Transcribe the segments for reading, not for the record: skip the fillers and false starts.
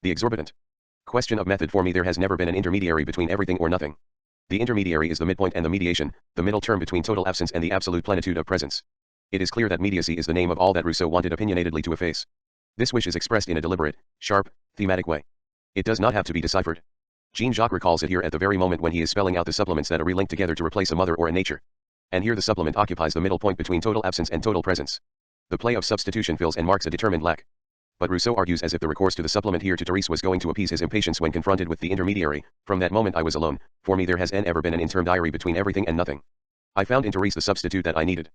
The exorbitant. Question of method. For me, there has never been an intermediary between everything or nothing. The intermediary is the midpoint and the mediation, the middle term between total absence and the absolute plenitude of presence. It is clear that mediacy is the name of all that Rousseau wanted opinionatedly to efface. This wish is expressed in a deliberate, sharp, thematic way. It does not have to be deciphered. Jean-Jacques recalls it here at the very moment when he is spelling out the supplements that are relinked together to replace a mother or a nature. And here the supplement occupies the middle point between total absence and total presence. The play of substitution fills and marks a determined lack. But Rousseau argues as if the recourse to the supplement here to Therese was going to appease his impatience when confronted with the intermediary. From that moment I was alone. For me there has never been an intermediary between everything and nothing. I found in Therese the substitute that I needed.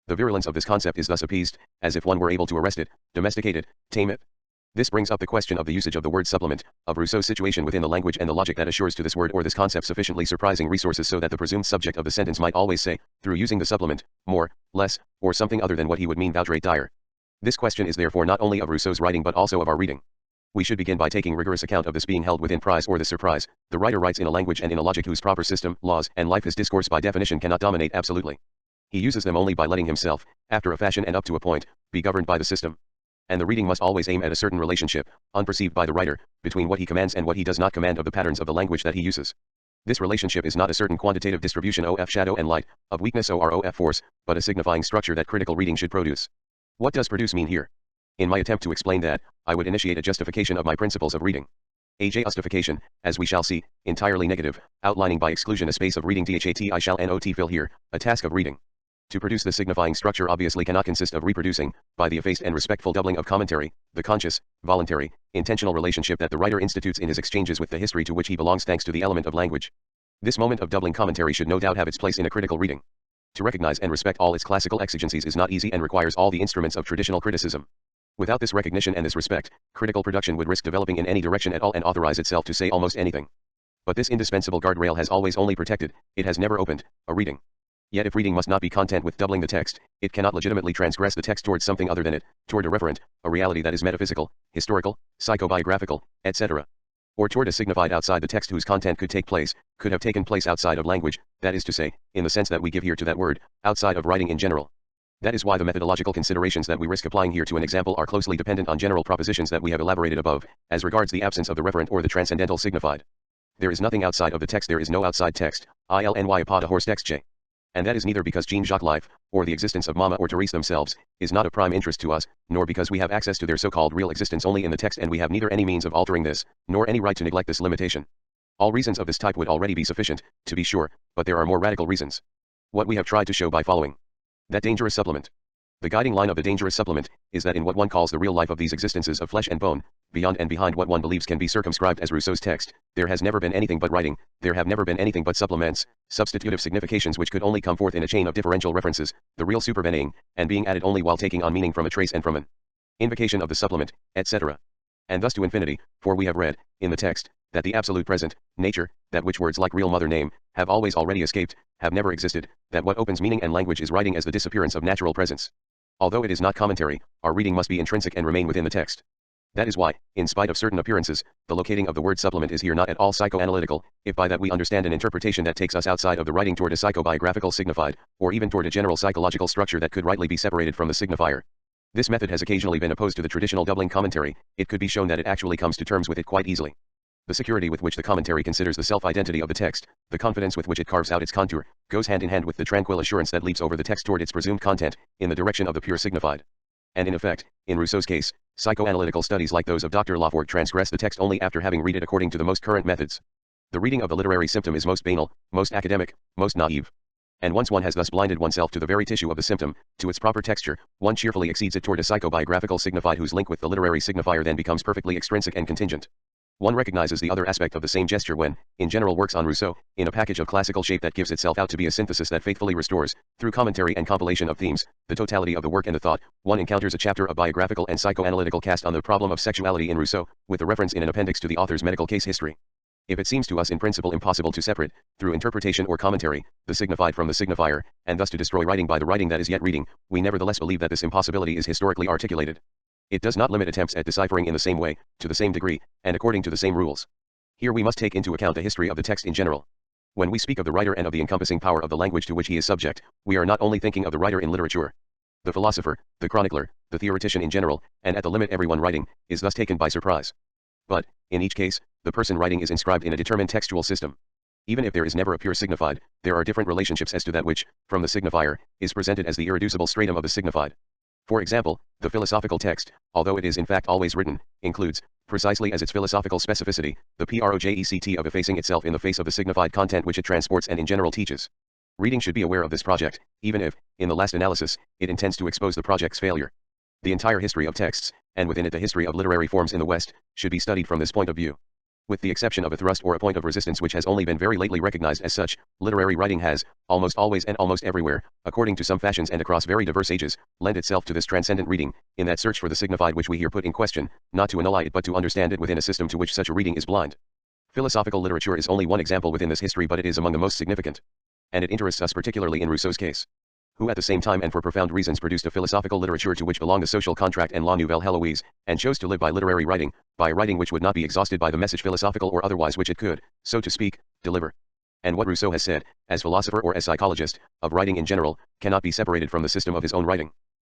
The virulence of this concept is thus appeased, as if one were able to arrest it, domesticate it, tame it. This brings up the question of the usage of the word supplement, of Rousseau's situation within the language and the logic that assures to this word or this concept sufficiently surprising resources so that the presumed subject of the sentence might always say, through using the supplement, more, less, or something other than what he would mean voutrate dire. This question is therefore not only of Rousseau's writing but also of our reading. We should begin by taking rigorous account of this being held within prize or the surprise. The writer writes in a language and in a logic whose proper system, laws, and life his discourse by definition cannot dominate absolutely. He uses them only by letting himself, after a fashion and up to a point, be governed by the system. And the reading must always aim at a certain relationship, unperceived by the writer, between what he commands and what he does not command of the patterns of the language that he uses. This relationship is not a certain quantitative distribution of shadow and light, of weakness or of force, but a signifying structure that critical reading should produce. What does produce mean here? In my attempt to explain that, I would initiate a justification of my principles of reading. A justification, as we shall see, entirely negative, outlining by exclusion a space of reading that I shall not fill here, a task of reading. To produce the signifying structure obviously cannot consist of reproducing, by the effaced and respectful doubling of commentary, the conscious, voluntary, intentional relationship that the writer institutes in his exchanges with the history to which he belongs thanks to the element of language. This moment of doubling commentary should no doubt have its place in a critical reading. To recognize and respect all its classical exigencies is not easy and requires all the instruments of traditional criticism. Without this recognition and this respect, critical production would risk developing in any direction at all and authorize itself to say almost anything. But this indispensable guardrail has always only protected, it has never opened, a reading. Yet if reading must not be content with doubling the text, it cannot legitimately transgress the text towards something other than it, toward a referent, a reality that is metaphysical, historical, psychobiographical, etc. Or toward a signified outside the text whose content could have taken place outside of language, that is to say, in the sense that we give here to that word, outside of writing in general. That is why the methodological considerations that we risk applying here to an example are closely dependent on general propositions that we have elaborated above, as regards the absence of the referent or the transcendental signified. There is nothing outside of the text, there is no outside text, ilny apod a horse text j. And that is neither because Jean-Jacques' life, or the existence of Mama or Therese themselves, is not of prime interest to us, nor because we have access to their so-called real existence only in the text and we have neither any means of altering this, nor any right to neglect this limitation. All reasons of this type would already be sufficient, to be sure, but there are more radical reasons. What we have tried to show by following that dangerous supplement. The guiding line of the dangerous supplement is that in what one calls the real life of these existences of flesh and bone, beyond and behind what one believes can be circumscribed as Rousseau's text, there has never been anything but writing, there have never been anything but supplements, substitutive significations which could only come forth in a chain of differential references, the real supervening, and being added only while taking on meaning from a trace and from an invocation of the supplement, etc. And thus to infinity, for we have read, in the text, that the absolute present, nature, that which words like real mother name, have always already escaped, have never existed, that what opens meaning and language is writing as the disappearance of natural presence. Although it is not commentary, our reading must be intrinsic and remain within the text. That is why, in spite of certain appearances, the locating of the word supplement is here not at all psychoanalytical, if by that we understand an interpretation that takes us outside of the writing toward a psychobiographical signified, or even toward a general psychological structure that could rightly be separated from the signifier. This method has occasionally been opposed to the traditional doubling commentary. It could be shown that it actually comes to terms with it quite easily. The security with which the commentary considers the self-identity of the text, the confidence with which it carves out its contour, goes hand in hand with the tranquil assurance that leaps over the text toward its presumed content, in the direction of the pure signified. And in effect, in Rousseau's case, psychoanalytical studies like those of Dr. Lafort transgress the text only after having read it according to the most current methods. The reading of the literary symptom is most banal, most academic, most naive. And once one has thus blinded oneself to the very tissue of the symptom, to its proper texture, one cheerfully exceeds it toward a psychobiographical signified whose link with the literary signifier then becomes perfectly extrinsic and contingent. One recognizes the other aspect of the same gesture when, in general works on Rousseau, in a package of classical shape that gives itself out to be a synthesis that faithfully restores, through commentary and compilation of themes, the totality of the work and the thought, one encounters a chapter of biographical and psychoanalytical cast on the problem of sexuality in Rousseau, with a reference in an appendix to the author's medical case history. If it seems to us in principle impossible to separate, through interpretation or commentary, the signified from the signifier, and thus to destroy writing by the writing that is yet reading, we nevertheless believe that this impossibility is historically articulated. It does not limit attempts at deciphering in the same way, to the same degree, and according to the same rules. Here we must take into account the history of the text in general. When we speak of the writer and of the encompassing power of the language to which he is subject, we are not only thinking of the writer in literature. The philosopher, the chronicler, the theoretician in general, and at the limit everyone writing, is thus taken by surprise. But, in each case, the person writing is inscribed in a determined textual system. Even if there is never a pure signified, there are different relationships as to that which, from the signifier, is presented as the irreducible stratum of the signified. For example, the philosophical text, although it is in fact always written, includes, precisely as its philosophical specificity, the project of effacing itself in the face of the signified content which it transports and in general teaches. Reading should be aware of this project, even if, in the last analysis, it intends to expose the project's failure. The entire history of texts, and within it the history of literary forms in the West, should be studied from this point of view. With the exception of a thrust or a point of resistance which has only been very lately recognized as such, literary writing has, almost always and almost everywhere, according to some fashions and across very diverse ages, lent itself to this transcendent reading, in that search for the signified which we here put in question, not to annul it but to understand it within a system to which such a reading is blind. Philosophical literature is only one example within this history, but it is among the most significant. And it interests us particularly in Rousseau's case, who at the same time and for profound reasons produced a philosophical literature to which belong the social contract and La Nouvelle Heloise, and chose to live by literary writing, by writing which would not be exhausted by the message philosophical or otherwise which it could, so to speak, deliver. And what Rousseau has said, as philosopher or as psychologist, of writing in general, cannot be separated from the system of his own writing.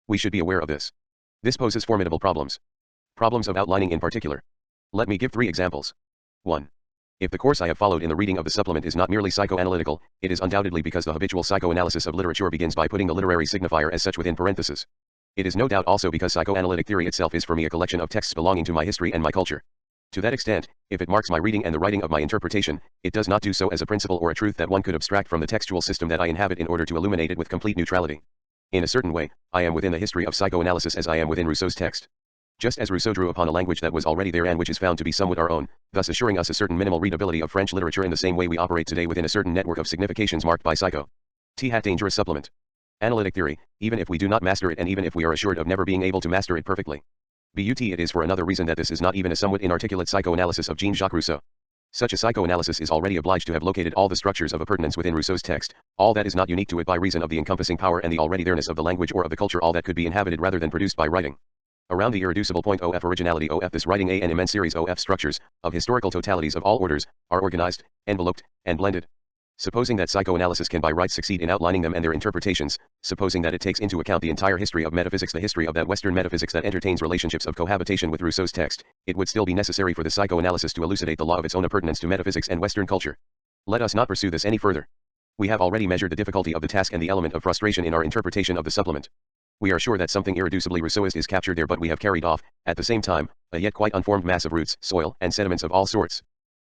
We should be aware of this. This poses formidable problems. Problems of outlining in particular. Let me give 3 examples. 1. If the course I have followed in the reading of the supplement is not merely psychoanalytical, it is undoubtedly because the habitual psychoanalysis of literature begins by putting the literary signifier as such within parentheses. It is no doubt also because psychoanalytic theory itself is for me a collection of texts belonging to my history and my culture. To that extent, if it marks my reading and the writing of my interpretation, it does not do so as a principle or a truth that one could abstract from the textual system that I inhabit in order to illuminate it with complete neutrality. In a certain way, I am within the history of psychoanalysis as I am within Rousseau's text. Just as Rousseau drew upon a language that was already there and which is found to be somewhat our own, thus assuring us a certain minimal readability of French literature, in the same way we operate today within a certain network of significations marked by psycho. Dangerous supplement. Analytic theory, even if we do not master it and even if we are assured of never being able to master it perfectly. It is for another reason that this is not even a somewhat inarticulate psychoanalysis of Jean-Jacques Rousseau. Such a psychoanalysis is already obliged to have located all the structures of appurtenance within Rousseau's text, all that is not unique to it by reason of the encompassing power and the already there-ness of the language or of the culture, all that could be inhabited rather than produced by writing. Around the irreducible point of originality of this writing an immense series of structures, of historical totalities of all orders, are organized, enveloped, and blended. Supposing that psychoanalysis can by rights succeed in outlining them and their interpretations, supposing that it takes into account the entire history of metaphysics, the history of that Western metaphysics that entertains relationships of cohabitation with Rousseau's text, it would still be necessary for the psychoanalysis to elucidate the law of its own appurtenance to metaphysics and Western culture. Let us not pursue this any further. We have already measured the difficulty of the task and the element of frustration in our interpretation of the supplement. We are sure that something irreducibly Rousseauist is captured there, but we have carried off, at the same time, a yet quite unformed mass of roots, soil, and sediments of all sorts.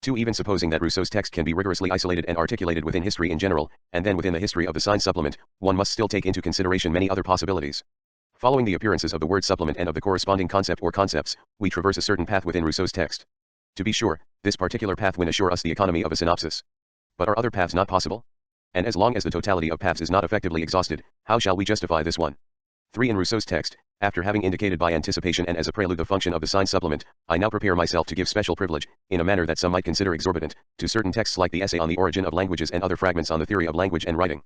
2. Even supposing that Rousseau's text can be rigorously isolated and articulated within history in general, and then within the history of the signed supplement, one must still take into consideration many other possibilities. Following the appearances of the word supplement and of the corresponding concept or concepts, we traverse a certain path within Rousseau's text. To be sure, this particular path will assure us the economy of a synopsis. But are other paths not possible? And as long as the totality of paths is not effectively exhausted, how shall we justify this one? 3. In Rousseau's text, after having indicated by anticipation and as a prelude the function of the signed supplement, I now prepare myself to give special privilege, in a manner that some might consider exorbitant, to certain texts like the essay on the origin of languages and other fragments on the theory of language and writing.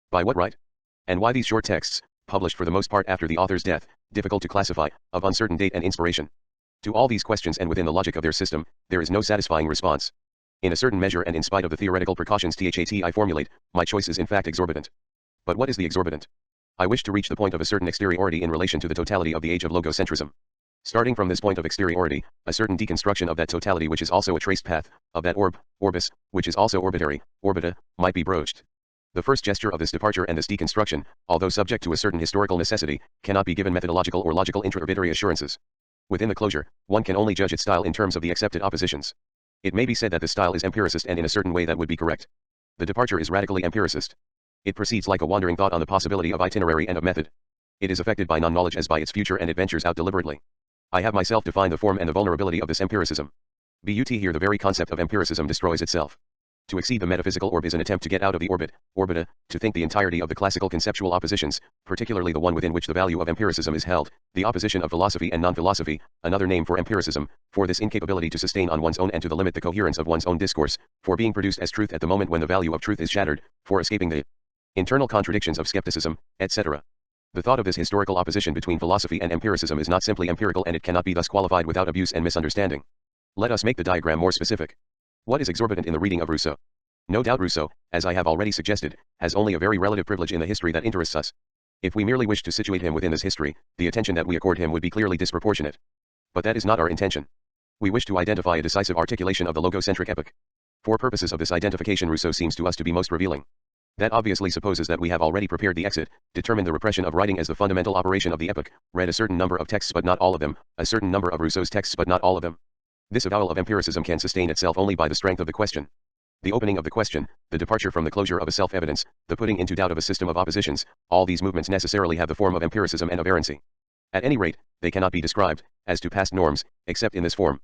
By what right? And why these short texts, published for the most part after the author's death, difficult to classify, of uncertain date and inspiration? To all these questions and within the logic of their system, there is no satisfying response. In a certain measure and in spite of the theoretical precautions I formulate, my choice is in fact exorbitant. But what is the exorbitant? I wish to reach the point of a certain exteriority in relation to the totality of the age of logocentrism. Starting from this point of exteriority, a certain deconstruction of that totality which is also a traced path, of that orbis, which is also orbitary, orbita, might be broached. The first gesture of this departure and this deconstruction, although subject to a certain historical necessity, cannot be given methodological or logical intra-orbitary assurances. Within the closure, one can only judge its style in terms of the accepted oppositions. It may be said that the style is empiricist, and in a certain way that would be correct. The departure is radically empiricist. It proceeds like a wandering thought on the possibility of itinerary and of method. It is affected by non-knowledge as by its future, and it ventures out deliberately. I have myself defined the form and the vulnerability of this empiricism. Here the very concept of empiricism destroys itself. To exceed the metaphysical orb is an attempt to get out of the orbit, orbita, to think the entirety of the classical conceptual oppositions, particularly the one within which the value of empiricism is held, the opposition of philosophy and non-philosophy, another name for empiricism, for this incapability to sustain on one's own and to the limit the coherence of one's own discourse, for being produced as truth at the moment when the value of truth is shattered, for escaping the internal contradictions of skepticism, etc. The thought of this historical opposition between philosophy and empiricism is not simply empirical, and it cannot be thus qualified without abuse and misunderstanding. Let us make the diagram more specific. What is exorbitant in the reading of Rousseau? No doubt Rousseau, as I have already suggested, has only a very relative privilege in the history that interests us. If we merely wish to situate him within this history, the attention that we accord him would be clearly disproportionate. But that is not our intention. We wish to identify a decisive articulation of the logocentric epoch. For purposes of this identification, Rousseau seems to us to be most revealing. That obviously supposes that we have already prepared the exit, determined the repression of writing as the fundamental operation of the epoch, read a certain number of texts but not all of them, a certain number of Rousseau's texts but not all of them. This avowal of empiricism can sustain itself only by the strength of the question. The opening of the question, the departure from the closure of a self-evidence, the putting into doubt of a system of oppositions, all these movements necessarily have the form of empiricism and of errancy. At any rate, they cannot be described, as to past norms, except in this form.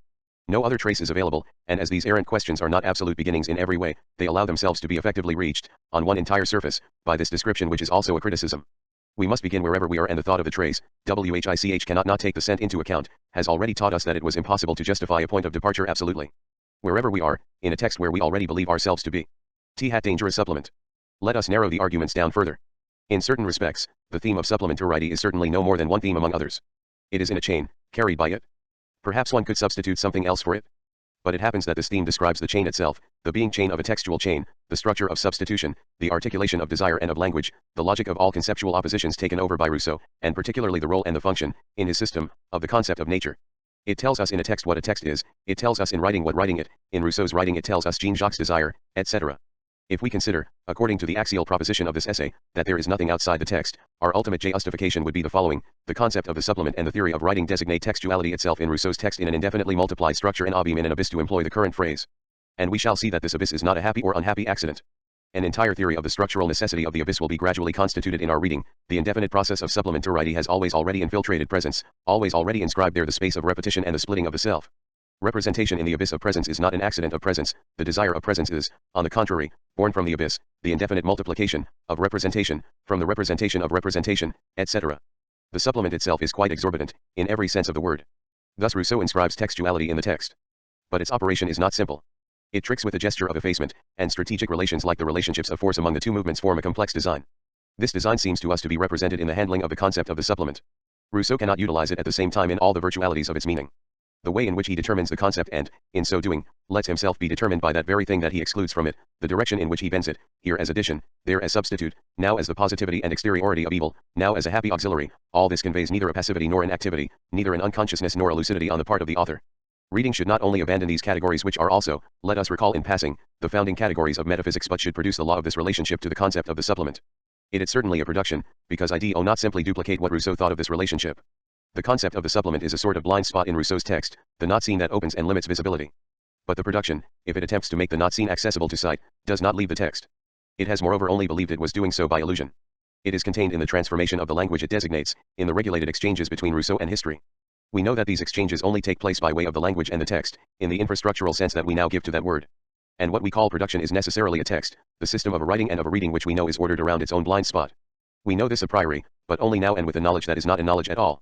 No other trace is available, and as these errant questions are not absolute beginnings in every way, they allow themselves to be effectively reached, on one entire surface, by this description which is also a criticism. We must begin wherever we are, and the thought of the trace, which cannot not take the scent into account, has already taught us that it was impossible to justify a point of departure absolutely. Wherever we are, in a text where we already believe ourselves to be. Dangerous supplement. Let us narrow the arguments down further. In certain respects, the theme of supplementarity is certainly no more than one theme among others. It is in a chain, carried by it. Perhaps one could substitute something else for it. But it happens that this theme describes the chain itself, the being chain of a textual chain, the structure of substitution, the articulation of desire and of language, the logic of all conceptual oppositions taken over by Rousseau, and particularly the role and the function, in his system, of the concept of nature. It tells us in a text what a text is, it tells us in writing what writing it, in Rousseau's writing it tells us Jean-Jacques' desire, etc. If we consider, according to the axial proposition of this essay, that there is nothing outside the text, our ultimate justification would be the following: the concept of the supplement and the theory of writing designate textuality itself in Rousseau's text in an indefinitely multiplied structure, an abîme in an abyss, to employ the current phrase. And we shall see that this abyss is not a happy or unhappy accident. An entire theory of the structural necessity of the abyss will be gradually constituted in our reading. The indefinite process of supplementarity has already infiltrated presence, already inscribed there the space of repetition and the splitting of the self. Representation in the abyss of presence is not an accident of presence, the desire of presence is, on the contrary, born from the abyss, the indefinite multiplication, of representation, from the representation of representation, etc. The supplement itself is quite exorbitant, in every sense of the word. Thus Rousseau inscribes textuality in the text. But its operation is not simple. It tricks with a gesture of effacement, and strategic relations like the relationships of force among the two movements form a complex design. This design seems to us to be represented in the handling of the concept of the supplement. Rousseau cannot utilize it at the same time in all the virtualities of its meaning. The way in which he determines the concept and, in so doing, lets himself be determined by that very thing that he excludes from it, the direction in which he bends it, here as addition, there as substitute, now as the positivity and exteriority of evil, now as a happy auxiliary, all this conveys neither a passivity nor an activity, neither an unconsciousness nor a lucidity on the part of the author. Reading should not only abandon these categories, which are also, let us recall in passing, the founding categories of metaphysics, but should produce the law of this relationship to the concept of the supplement. It is certainly a production, because I do not simply duplicate what Rousseau thought of this relationship. The concept of the supplement is a sort of blind spot in Rousseau's text, the not seen that opens and limits visibility. But the production, if it attempts to make the not seen accessible to sight, does not leave the text. It has moreover only believed it was doing so by illusion. It is contained in the transformation of the language it designates, in the regulated exchanges between Rousseau and history. We know that these exchanges only take place by way of the language and the text, in the infrastructural sense that we now give to that word. And what we call production is necessarily a text, the system of a writing and of a reading which we know is ordered around its own blind spot. We know this a priori, but only now and with a knowledge that is not a knowledge at all.